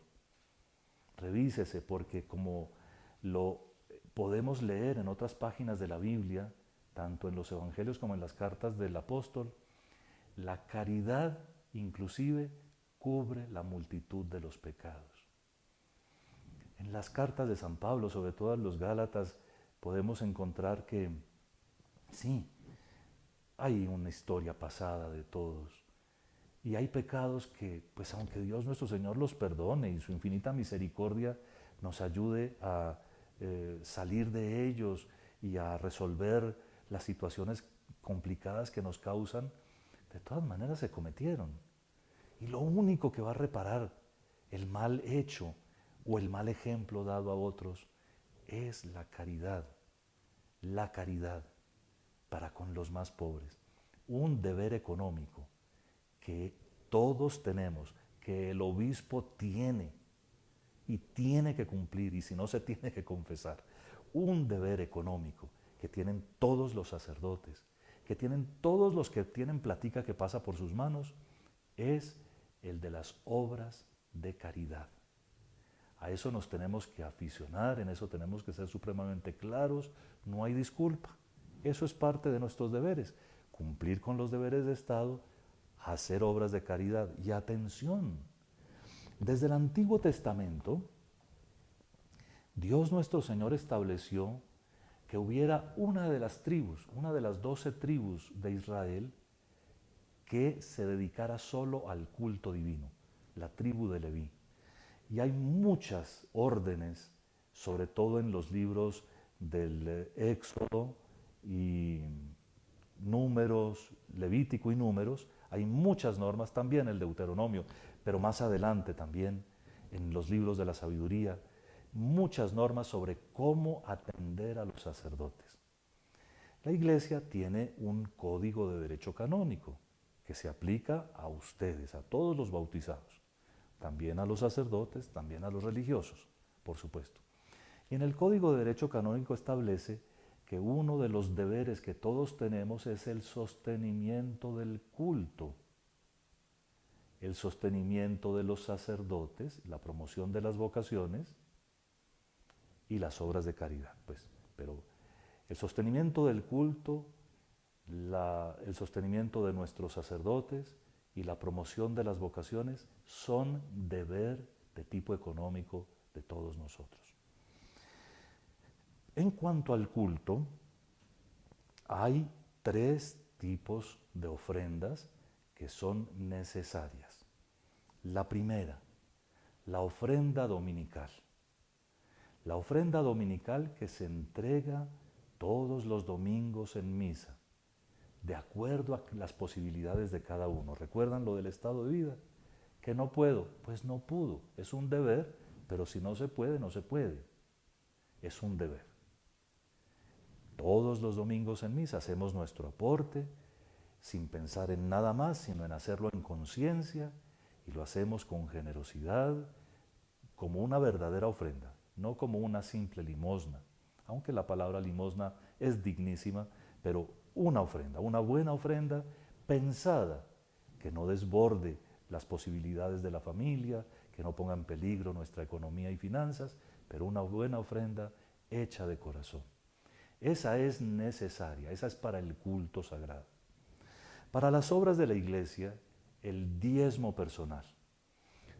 Revísese, porque como lo podemos leer en otras páginas de la Biblia, tanto en los evangelios como en las cartas del apóstol, la caridad inclusive cubre la multitud de los pecados. En las cartas de San Pablo, sobre todo en los Gálatas, podemos encontrar que sí, hay una historia pasada de todos. Y hay pecados que, pues aunque Dios nuestro Señor los perdone y su infinita misericordia nos ayude a salir de ellos y a resolver las situaciones complicadas que nos causan, de todas maneras se cometieron. Y lo único que va a reparar el mal hecho o el mal ejemplo dado a otros es la caridad para con los más pobres. Un deber económico que todos tenemos, que el obispo tiene y tiene que cumplir, y si no se tiene que confesar. Un deber económico que tienen todos los sacerdotes, que tienen todos los que tienen platica que pasa por sus manos, es el de las obras de caridad. A eso nos tenemos que aficionar, en eso tenemos que ser supremamente claros, no hay disculpa. Eso es parte de nuestros deberes, cumplir con los deberes de Estado, hacer obras de caridad. Y atención, desde el Antiguo Testamento, Dios nuestro Señor estableció que hubiera una de las tribus, una de las 12 tribus de Israel, que se dedicara solo al culto divino, la tribu de Leví. Y hay muchas órdenes, sobre todo en los libros del Éxodo y Números, Levítico y Números, hay muchas normas, también el Deuteronomio, pero más adelante también en los libros de la sabiduría, muchas normas sobre cómo atender a los sacerdotes. La Iglesia tiene un código de derecho canónico que se aplica a ustedes, a todos los bautizados, también a los sacerdotes, también a los religiosos, por supuesto. Y en el Código de Derecho Canónico establece que uno de los deberes que todos tenemos es el sostenimiento del culto, el sostenimiento de los sacerdotes, la promoción de las vocaciones y las obras de caridad. Pero el sostenimiento del culto, el sostenimiento de nuestros sacerdotes y la promoción de las vocaciones son deber de tipo económico de todos nosotros. En cuanto al culto, hay 3 tipos de ofrendas que son necesarias. La primera, la ofrenda dominical. La ofrenda dominical que se entrega todos los domingos en misa, de acuerdo a las posibilidades de cada uno. ¿Recuerdan lo del estado de vida? Que no puedo, pues no pudo. Es un deber, pero si no se puede, no se puede. Es un deber. Todos los domingos en misa hacemos nuestro aporte, sin pensar en nada más, sino en hacerlo en conciencia, y lo hacemos con generosidad, como una verdadera ofrenda, no como una simple limosna, aunque la palabra limosna es dignísima, pero una ofrenda, una buena ofrenda pensada, que no desborde las posibilidades de la familia, que no ponga en peligro nuestra economía y finanzas, pero una buena ofrenda hecha de corazón. Esa es necesaria, esa es para el culto sagrado. Para las obras de la Iglesia, el diezmo personal.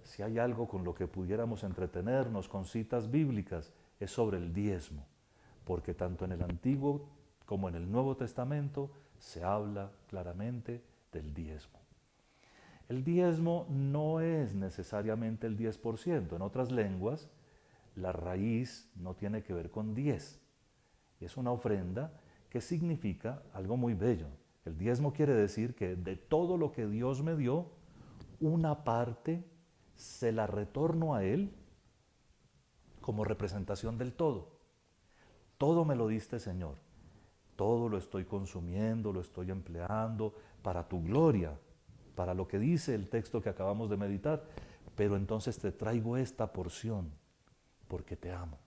Si hay algo con lo que pudiéramos entretenernos con citas bíblicas, es sobre el diezmo, porque tanto en el Antiguo como en el Nuevo Testamento se habla claramente del diezmo. El diezmo no es necesariamente el 10%. En otras lenguas, la raíz no tiene que ver con 10. Es una ofrenda que significa algo muy bello. El diezmo quiere decir que de todo lo que Dios me dio, una parte se la retorno a Él como representación del todo. Todo me lo diste, Señor. Todo lo estoy consumiendo, lo estoy empleando para tu gloria, para lo que dice el texto que acabamos de meditar. Pero entonces te traigo esta porción porque te amo.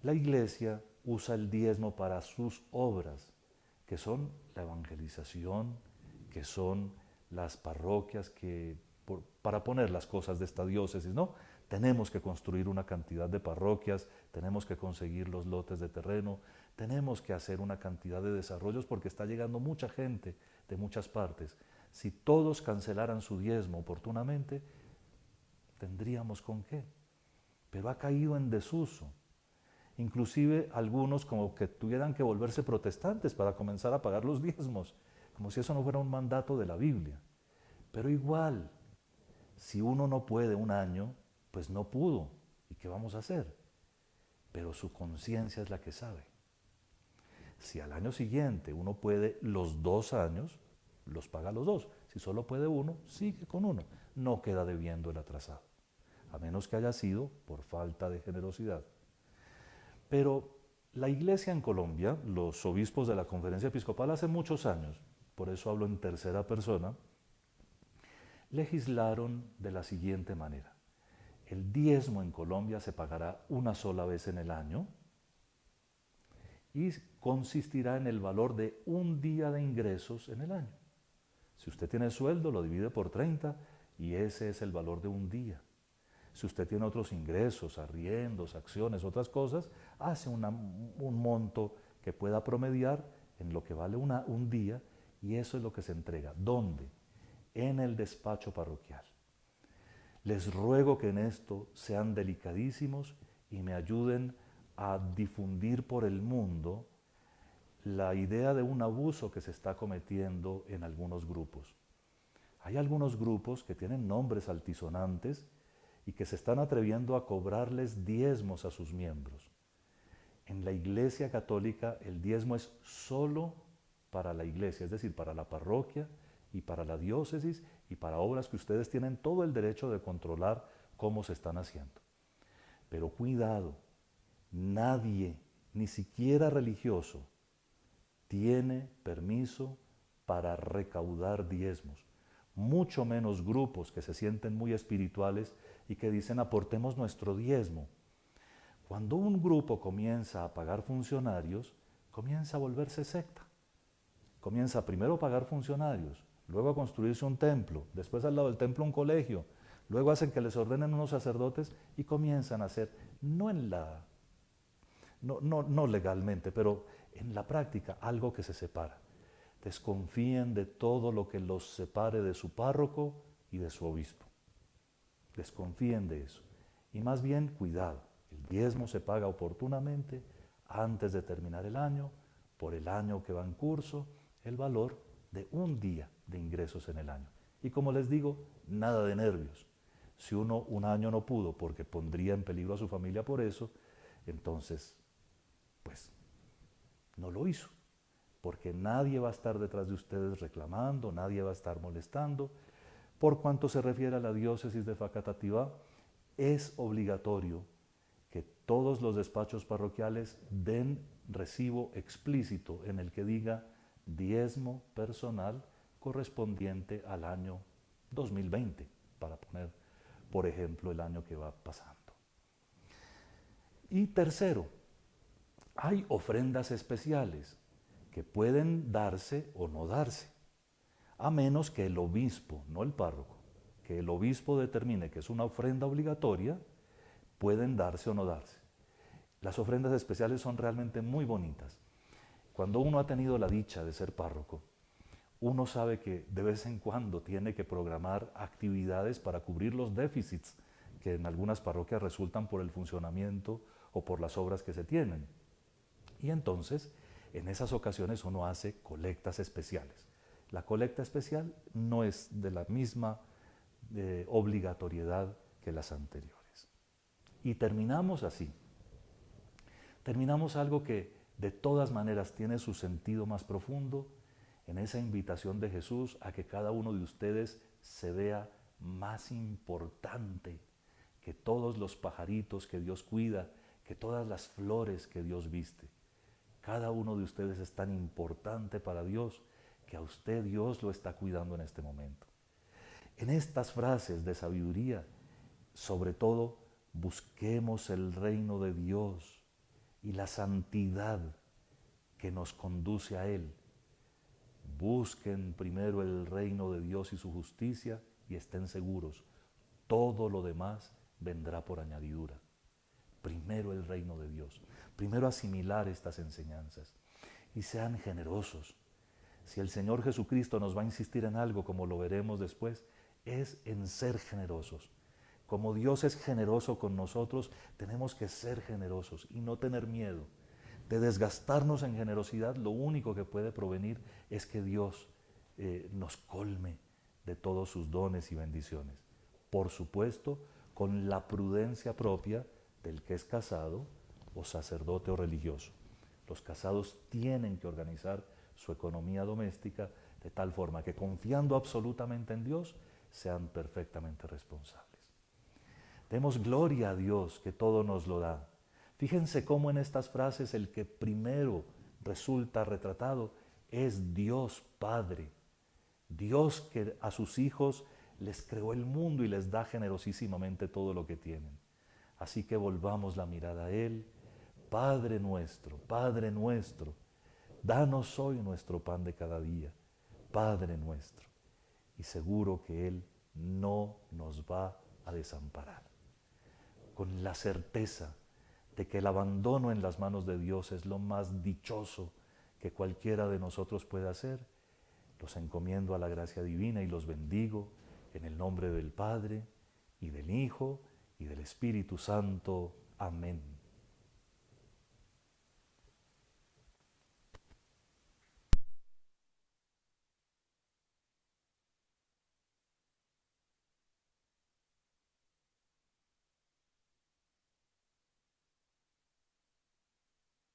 La Iglesia usa el diezmo para sus obras, que son la evangelización, que son las parroquias, para poner las cosas de esta diócesis, ¿no? Tenemos que construir una cantidad de parroquias, tenemos que conseguir los lotes de terreno, tenemos que hacer una cantidad de desarrollos porque está llegando mucha gente de muchas partes. Si todos cancelaran su diezmo oportunamente, tendríamos con qué. Pero ha caído en desuso. Inclusive algunos como que tuvieran que volverse protestantes para comenzar a pagar los diezmos, como si eso no fuera un mandato de la Biblia. Pero igual, si uno no puede un año, pues no pudo. ¿Y qué vamos a hacer? Pero su conciencia es la que sabe. Si al año siguiente uno puede los 2 años, los paga los dos. Si solo puede uno, sigue con uno. No queda debiendo el atrasado, a menos que haya sido por falta de generosidad. Pero la iglesia en Colombia, los obispos de la Conferencia Episcopal hace muchos años, por eso hablo en tercera persona, legislaron de la siguiente manera. El diezmo en Colombia se pagará una sola vez en el año y consistirá en el valor de un día de ingresos en el año. Si usted tiene sueldo, lo divide por 30 y ese es el valor de un día. Si usted tiene otros ingresos, arriendos, acciones, otras cosas, hace un monto que pueda promediar en lo que vale un día y eso es lo que se entrega. ¿Dónde? En el despacho parroquial. Les ruego que en esto sean delicadísimos y me ayuden a difundir por el mundo la idea de un abuso que se está cometiendo en algunos grupos. Hay algunos grupos que tienen nombres altisonantes y que se están atreviendo a cobrarles diezmos a sus miembros. En la Iglesia Católica el diezmo es solo para la iglesia, es decir, para la parroquia y para la diócesis y para obras que ustedes tienen todo el derecho de controlar cómo se están haciendo. Pero cuidado, nadie, ni siquiera religioso, tiene permiso para recaudar diezmos. Mucho menos grupos que se sienten muy espirituales y que dicen aportemos nuestro diezmo. Cuando un grupo comienza a pagar funcionarios, comienza a volverse secta. Comienza primero a pagar funcionarios, luego a construirse un templo, después al lado del templo un colegio, luego hacen que les ordenen unos sacerdotes y comienzan a hacer, no legalmente, pero en la práctica, algo que se separa. Desconfíen de todo lo que los separe de su párroco y de su obispo. Desconfíen de eso. Y más bien, cuidado, el diezmo se paga oportunamente antes de terminar el año, por el año que va en curso, el valor de un día de ingresos en el año. Y como les digo, nada de nervios. Si uno un año no pudo porque pondría en peligro a su familia por eso, entonces, pues, no lo hizo. Porque nadie va a estar detrás de ustedes reclamando, nadie va a estar molestando. Por cuanto se refiere a la diócesis de Facatativá, es obligatorio que todos los despachos parroquiales den recibo explícito en el que diga diezmo personal correspondiente al año 2020, para poner, por ejemplo, el año que va pasando. Y tercero, hay ofrendas especiales que pueden darse o no darse, a menos que el obispo, no el párroco, que el obispo determine que es una ofrenda obligatoria, pueden darse o no darse. Las ofrendas especiales son realmente muy bonitas. Cuando uno ha tenido la dicha de ser párroco, uno sabe que de vez en cuando tiene que programar actividades para cubrir los déficits que en algunas parroquias resultan por el funcionamiento o por las obras que se tienen. Y entonces, en esas ocasiones uno hace colectas especiales. La colecta especial no es de la misma obligatoriedad que las anteriores. Y terminamos así. Terminamos algo que de todas maneras tiene su sentido más profundo en esa invitación de Jesús a que cada uno de ustedes se vea más importante que todos los pajaritos que Dios cuida, que todas las flores que Dios viste. Cada uno de ustedes es tan importante para Dios que a usted Dios lo está cuidando en este momento. En estas frases de sabiduría, sobre todo, busquemos el reino de Dios y la santidad que nos conduce a Él. Busquen primero el reino de Dios y su justicia y estén seguros, todo lo demás vendrá por añadidura. Primero el reino de Dios, primero asimilar estas enseñanzas y sean generosos. Si el Señor Jesucristo nos va a insistir en algo, como lo veremos después, es en ser generosos. Como Dios es generoso con nosotros, tenemos que ser generosos y no tener miedo. De desgastarnos en generosidad, lo único que puede provenir es que Dios nos colme de todos sus dones y bendiciones. Por supuesto, con la prudencia propia del que es casado o sacerdote o religioso. Los casados tienen que organizar su economía doméstica de tal forma que, confiando absolutamente en Dios, sean perfectamente responsables. Demos gloria a Dios que todo nos lo da. Fíjense cómo en estas frases el que primero resulta retratado es Dios Padre. Dios que a sus hijos les creó el mundo y les da generosísimamente todo lo que tienen. Así que volvamos la mirada a Él. Padre nuestro, danos hoy nuestro pan de cada día. Padre nuestro. Y seguro que Él no nos va a desamparar. Con la certeza de que el abandono en las manos de Dios es lo más dichoso que cualquiera de nosotros puede hacer, los encomiendo a la gracia divina y los bendigo en el nombre del Padre, y del Hijo, y del Espíritu Santo. Amén.